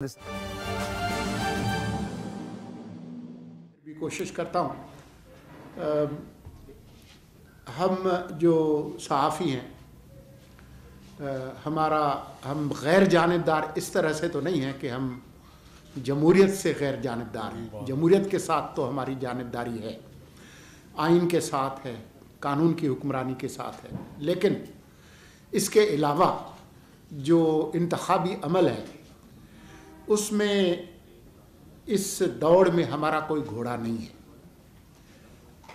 بھی کوشش کرتا ہوں ہم جو صحافی ہیں ہم غیر جانبدار اس طرح سے تو نہیں ہیں کہ ہم جمہوریت سے غیر جانبدار ہیں. جمہوریت کے ساتھ تو ہماری جانبداری ہے، آئین کے ساتھ ہے، قانون کی حکمرانی کے ساتھ ہے، لیکن اس کے علاوہ جو انتخابی عمل ہے اس میں اس دوڑ میں ہمارا کوئی گھوڑا نہیں ہے.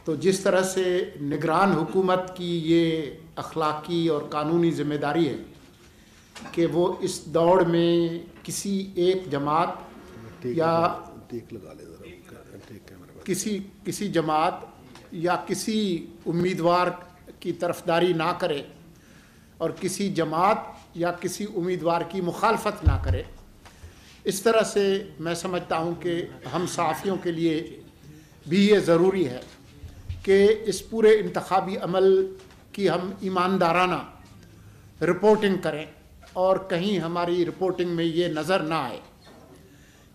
تو جس طرح سے نگران حکومت کی یہ اخلاقی اور قانونی ذمہ داری ہے کہ وہ اس دوڑ میں کسی ایک جماعت یا کسی جماعت یا کسی امیدوار کی طرفداری نہ کرے اور کسی جماعت یا کسی امیدوار کی مخالفت نہ کرے. اس طرح سے میں سمجھتا ہوں کہ ہم صحافیوں کے لیے بھی یہ ضروری ہے کہ اس پورے انتخابی عمل کی ہم ایماندارانہ رپورٹنگ کریں اور کہیں ہماری رپورٹنگ میں یہ نظر نہ آئے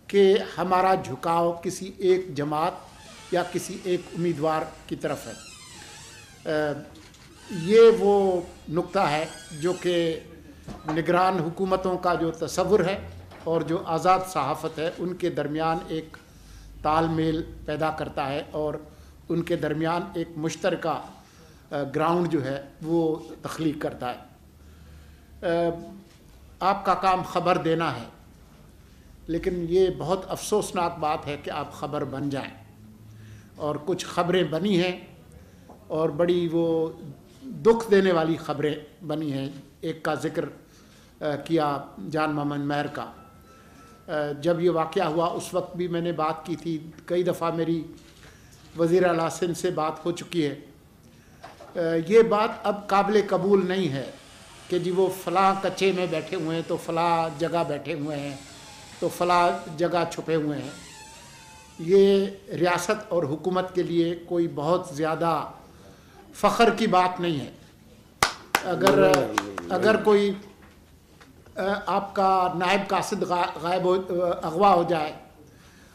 کہ ہمارا جھکاؤ کسی ایک جماعت یا کسی ایک امیدوار کی طرف ہے. یہ وہ نقطہ ہے جو کہ نگران حکومتوں کا جو تصور ہے اور جو آزاد صحافت ہے ان کے درمیان ایک تال میل پیدا کرتا ہے اور ان کے درمیان ایک مشترکہ گراؤنڈ جو ہے وہ تخلیق کرتا ہے. آپ کا کام خبر دینا ہے، لیکن یہ بہت افسوسناک بات ہے کہ آپ خبر بن جائیں، اور کچھ خبریں بنی ہیں اور بڑی وہ دکھ دینے والی خبریں بنی ہیں. ایک کا ذکر کیا جان محمد مہر کا. جب یہ واقعہ ہوا اس وقت بھی میں نے بات کی تھی، کئی دفعہ میری وزیر اعلیٰ سندھ سے بات ہو چکی ہے. یہ بات اب قابل قبول نہیں ہے کہ جی وہ فلاں کچے میں بیٹھے ہوئے ہیں تو فلاں جگہ بیٹھے ہوئے ہیں تو فلاں جگہ چھپے ہوئے ہیں. یہ ریاست اور حکومت کے لیے کوئی بہت زیادہ فخر کی بات نہیں ہے. اگر کوئی آپ کا نائب قاصد اغوا ہو جائے،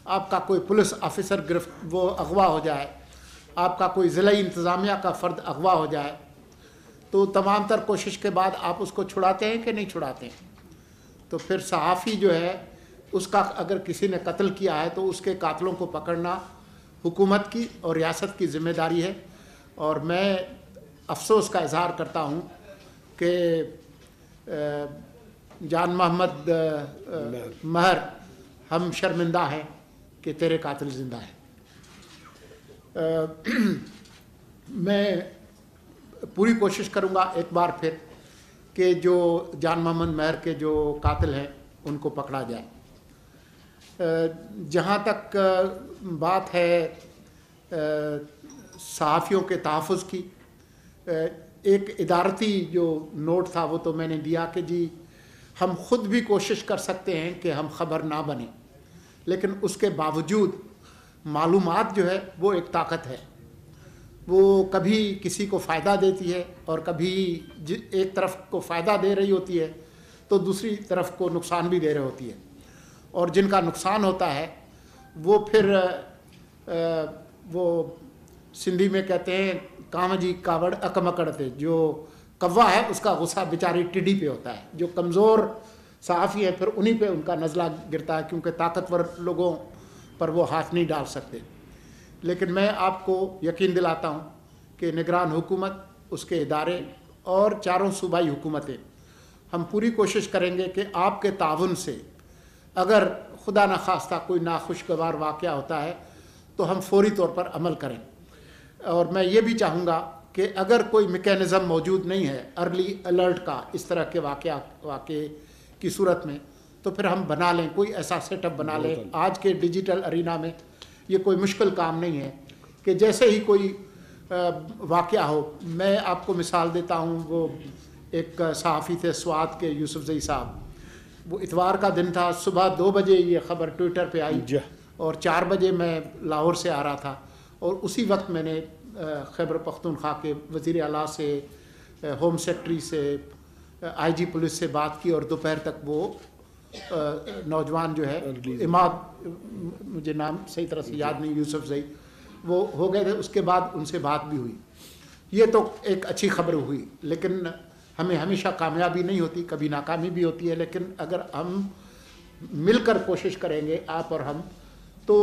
آپ کا کوئی پولیس آفیسر وہ اغوا ہو جائے، آپ کا کوئی ضلعی انتظامیہ کا فرد اغوا ہو جائے، تو تمام تر کوشش کے بعد آپ اس کو چھڑاتے ہیں کہ نہیں چھڑاتے ہیں؟ تو پھر صحافی جو ہے اس کا اگر کسی نے قتل کیا ہے تو اس کے قاتلوں کو پکڑنا حکومت کی اور ریاست کی ذمہ داری ہے. اور میں افسوس کا اظہار کرتا ہوں کہ جان محمد مہر، ہم شرمندہ ہیں کہ تیرے قاتل زندہ ہیں. میں پوری کوشش کروں گا ایک بار پھر کہ جو جان محمد مہر کے جو قاتل ہیں ان کو پکڑا جائے. جہاں تک بات ہے صحافیوں کے تحفظ کی، ایک ادارتی جو نوٹ تھا وہ تو میں نے دیا کہ جی ہم خود بھی کوشش کر سکتے ہیں کہ ہم خبر نہ بنیں، لیکن اس کے باوجود معلومات جو ہے وہ ایک طاقت ہے. وہ کبھی کسی کو فائدہ دیتی ہے اور کبھی ایک طرف کو فائدہ دے رہی ہوتی ہے تو دوسری طرف کو نقصان بھی دے رہی ہوتی ہے. اور جن کا نقصان ہوتا ہے وہ پھر وہ سندھی میں کہتے ہیں کام جی کاوڑ اکمکڑتے، جو کوا ہے اس کا غصہ بیچاری ٹڈی پہ ہوتا ہے. جو کمزور صحافی ہیں پھر انہی پہ ان کا نزلہ گرتا ہے، کیونکہ طاقتور لوگوں پر وہ ہاتھ نہیں ڈال سکتے. لیکن میں آپ کو یقین دلاتا ہوں کہ نگران حکومت، اس کے ادارے اور چاروں صوبائی حکومتیں ہم پوری کوشش کریں گے کہ آپ کے تعاون سے اگر خدا نخواستہ کوئی ناخوشگوار واقعہ ہوتا ہے تو ہم فوری طور پر عمل کریں. اور میں یہ بھی چاہوں گا کہ اگر کوئی میکینزم موجود نہیں ہے ارلی الرٹ کا اس طرح کے واقعے کی صورت میں، تو پھر ہم بنا لیں، کوئی ایسا سیٹ اپ بنا لیں. آج کے ڈیجیٹل ارینا میں یہ کوئی مشکل کام نہیں ہے کہ جیسے ہی کوئی واقعہ ہو. میں آپ کو مثال دیتا ہوں، وہ ایک صحافی تھے سوات کے یوسف زئی صاحب. وہ اتوار کا دن تھا، صبح 2 بجے یہ خبر ٹویٹر پہ آئی اور 4 بجے میں لاہور سے آ رہا تھا، اور اسی وقت میں نے خیبر پختونخوا کے وزیر اعلیٰ سے، ہوم سیکرٹری سے، آئی جی پولیس سے بات کی، اور دوپہر تک وہ نوجوان جو ہے اماد، مجھے نام صحیح طرح سے یاد نہیں، یوسف زئی، وہ ہو گئے تھے. اس کے بعد ان سے بات بھی ہوئی. یہ تو ایک اچھی خبر ہوئی، لیکن ہمیں ہمیشہ کامیابی نہیں ہوتی، کبھی ناکامی بھی ہوتی ہے. لیکن اگر ہم مل کر کوشش کریں گے، آپ اور ہم، تو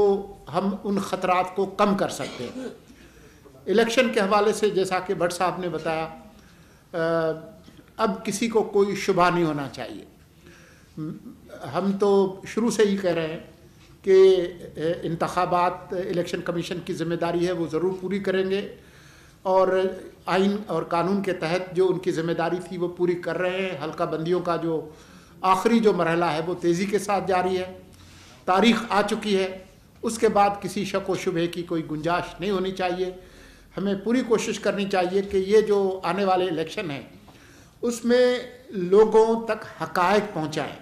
ہم ان خطرات کو کم کر سکتے ہیں. الیکشن کے حوالے سے جیسا کہ بٹ صاحب نے بتایا، اب کسی کو کوئی شبہ نہیں ہونا چاہیے. ہم تو شروع سے ہی کہہ رہے ہیں کہ انتخابات الیکشن کمیشن کی ذمہ داری ہے، وہ ضرور پوری کریں گے، اور آئین اور قانون کے تحت جو ان کی ذمہ داری تھی وہ پوری کر رہے ہیں. حلقہ بندیوں کا جو آخری جو مرحلہ ہے وہ تیزی کے ساتھ جاری ہے. تاریخ آ چکی ہے، اس کے بعد کسی شک و شبہ کی کوئی گنجائش نہیں ہونی چاہیے. ہمیں پوری کوشش کرنی چاہیے کہ یہ جو آنے والے الیکشن ہیں اس میں لوگوں تک حقائق پہنچائیں،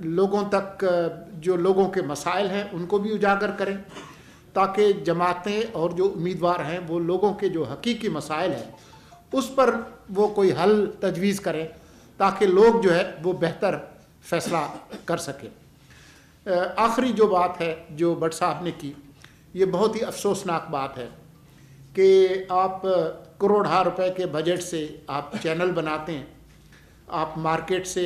لوگوں تک جو لوگوں کے مسائل ہیں ان کو بھی اجاگر کریں، تاکہ جماعتیں اور جو امیدوار ہیں وہ لوگوں کے جو حقیقی مسائل ہیں اس پر وہ کوئی حل تجویز کریں، تاکہ لوگ جو ہے وہ بہتر فیصلہ کر سکیں. آخری جو بات ہے جو بٹ صاحب نے کی، یہ بہت ہی افسوسناک بات ہے کہ آپ کروڑہا روپے کے بجٹ سے آپ چینل بناتے ہیں، آپ مارکیٹ سے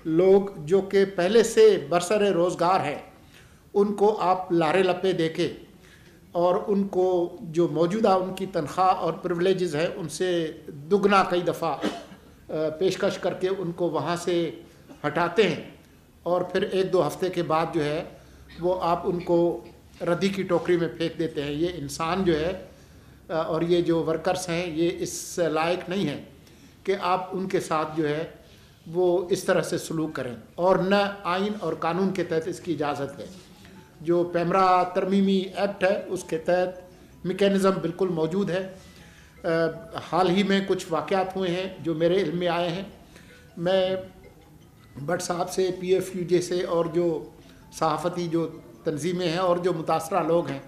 لوگ جو کہ پہلے سے برسر روزگار ہیں ان کو آپ لارے لپے دے کے، اور ان کو جو موجودہ ان کی تنخواہ اور پریولیجز ہے ان سے دگنا کئی دفعہ پیشکش کر کے ان کو وہاں سے ہٹاتے ہیں، اور پھر ایک دو ہفتے کے بعد جو ہے وہ آپ ان کو ردی کی ٹوکری میں پھینک دیتے ہیں. یہ انسان جو ہے اور یہ جو ورکرز ہیں یہ اس لائق نہیں ہیں کہ آپ ان کے ساتھ جو ہے وہ اس طرح سے سلوک کریں، اور نہ آئین اور قانون کے تحت اس کی اجازت ہے. جو پیمرا ترمیمی ایکٹ ہے اس کے تحت میکینزم بالکل موجود ہے. حال ہی میں کچھ واقعات ہوئے ہیں جو میرے علم میں آئے ہیں. میں بٹ صاحب سے، پی ایف یو جے سے، اور جو صحافتی جو تنظیمیں ہیں اور جو متاثرہ لوگ ہیں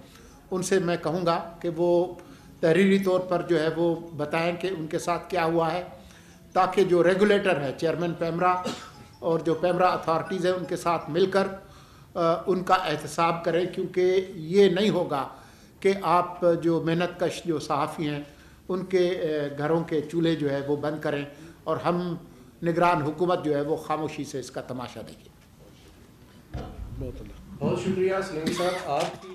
ان سے میں کہوں گا کہ وہ تحریری طور پر جو ہے وہ بتائیں کہ ان کے ساتھ کیا ہوا ہے، تاکہ جو ریگولیٹر ہے، چیئرمین پیمرا اور جو پیمرا اتھارٹیز ہیں ان کے ساتھ مل کر ان کا احتساب کریں. کیونکہ یہ نہیں ہوگا کہ آپ جو محنت کش جو صحافی ہیں ان کے گھروں کے چولہے جو ہے وہ بند کریں اور ہم نگران حکومت جو ہے وہ خاموشی سے اس کا تماشا دیکھیں. بہت شکریہ سولنگی صاحب. آپ کی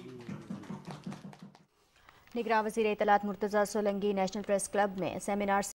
نگراں وزیر اطلاعات Murtaza Solangi national press club میں سیمینار